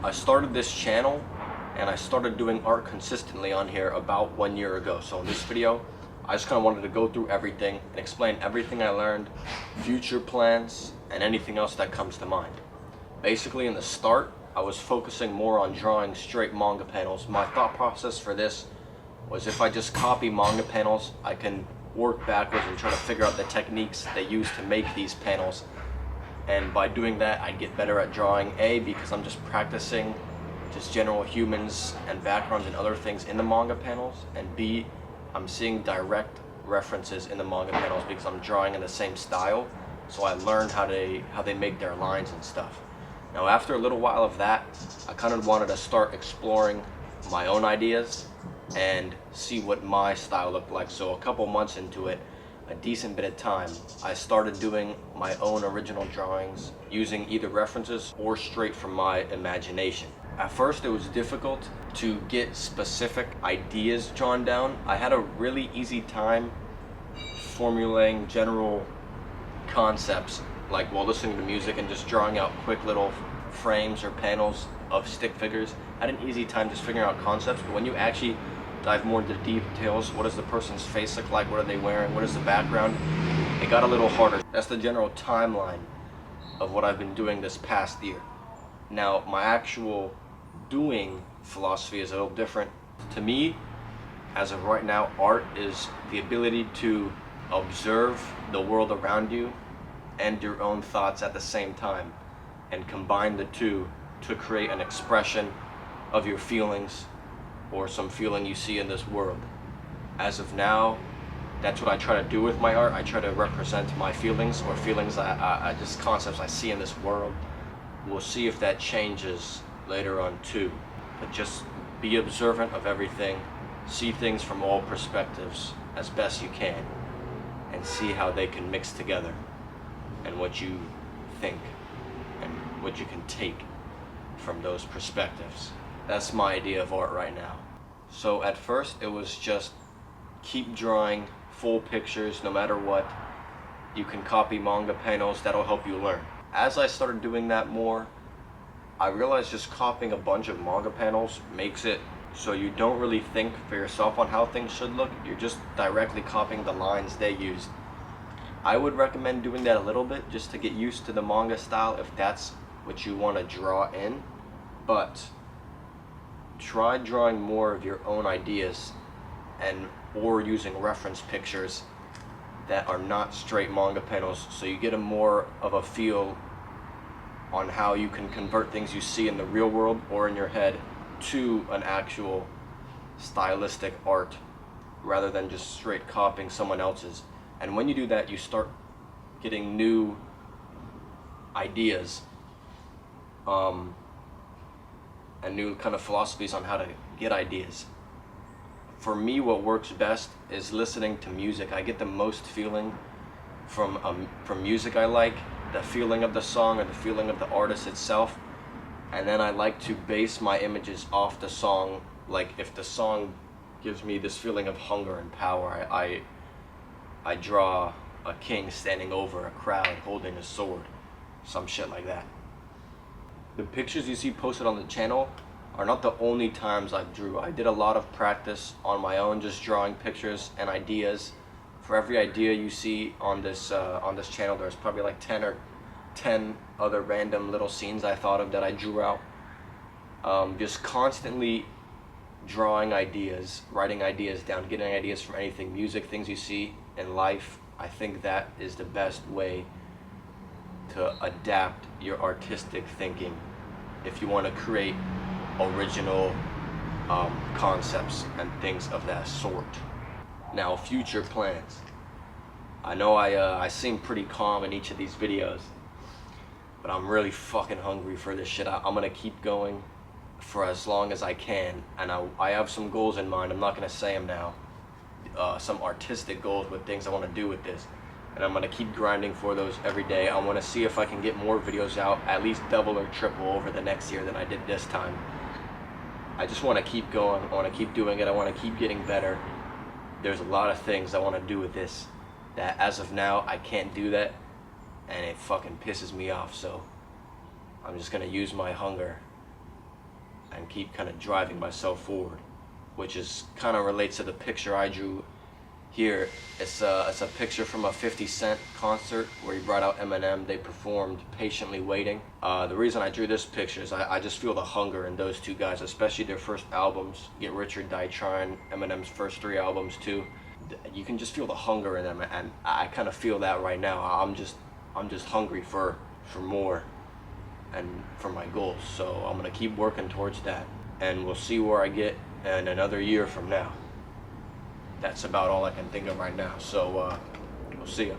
I started this channel and I started doing art consistently on here about 1 year ago. So in this video, I just kind of wanted to go through everything and explain everything I learned, future plans, and anything else that comes to mind. Basically, in the start, I was focusing more on drawing straight manga panels. My thought process for this was if I just copy manga panels, I can work backwards and try to figure out the techniques they use to make these panels. And by doing that, I'd get better at drawing, A, because I'm just practicing just general humans and backgrounds and other things in the manga panels, and B, I'm seeing direct references in the manga panels because I'm drawing in the same style, so I learned how they make their lines and stuff. Now after a little while of that, I kind of wanted to start exploring my own ideas and see what my style looked like. So a couple months into it, a decent bit of time, I started doing my own original drawings using either references or straight from my imagination. At first it was difficult to get specific ideas drawn down. I had a really easy time formulating general concepts, like while listening to music and just drawing out quick little frames or panels of stick figures. I had an easy time just figuring out concepts, but when you actually dive more into details, what does the person's face look like, what are they wearing, what is the background, it got a little harder. That's the general timeline of what I've been doing this past year. Now, my actual doing philosophy is a little different. To me, as of right now, art is the ability to observe the world around you and your own thoughts at the same time, and combine the two to create an expression of your feelings or some feeling you see in this world. As of now, that's what I try to do with my art. I try to represent my feelings, or feelings I just concepts I see in this world. We'll see if that changes later on too. But just be observant of everything, see things from all perspectives as best you can, and see how they can mix together, and what you think and what you can take from those perspectives. That's my idea of art right now. So at first it was just keep drawing full pictures no matter what. You can copy manga panels, that'll help you learn. As I started doing that more, I realized just copying a bunch of manga panels makes it so you don't really think for yourself on how things should look. You're just directly copying the lines they used. I would recommend doing that a little bit just to get used to the manga style if that's what you want to draw in, but try drawing more of your own ideas or using reference pictures that are not straight manga panels, so you get a more of a feel on how you can convert things you see in the real world or in your head to an actual stylistic art rather than just straight copying someone else's. And when you do that, you start getting new ideas and new kind of philosophies on how to get ideas. For me, what works best is listening to music. I get the most feeling from music I like, the feeling of the song or the feeling of the artist itself, and then I like to base my images off the song. Like if the song gives me this feeling of hunger and power, I draw a king standing over a crowd holding a sword, some shit like that. The pictures you see posted on the channel are not the only times I drew. I did a lot of practice on my own, just drawing pictures and ideas. For every idea you see on this channel, there's probably like 10 other random little scenes I thought of that I drew out. Just constantly drawing ideas, writing ideas down, getting ideas from anything, music, things you see in life. I think that is the best way to adapt your artistic thinking if you want to create original concepts and things of that sort. Now, future plans. I know I seem pretty calm in each of these videos, but I'm really fucking hungry for this shit. I'm gonna keep going for as long as I can, and I have some goals in mind. I'm not gonna say them now. Some artistic goals with things I want to do with this, and I'm gonna keep grinding for those every day. I want to see if I can get more videos out, at least double or triple over the next year than I did this time. I just want to keep going. I want to keep doing it. I want to keep getting better. There's a lot of things I want to do with this that as of now I can't do that, and it fucking pisses me off. So I'm just gonna use my hunger and keep kind of driving myself forward, which is kind of relates to the picture I drew here. It's a picture from a 50 Cent concert where he brought out Eminem. They performed Patiently Waiting. The reason I drew this picture is I just feel the hunger in those two guys, especially their first albums, Get Rich or Die Trying, Eminem's first 3 albums too. You can just feel the hunger in them, and I kind of feel that right now. I'm just hungry for more and for my goals. So I'm gonna keep working towards that, and we'll see where I get in another year from now. That's about all I can think of right now. So we'll see ya.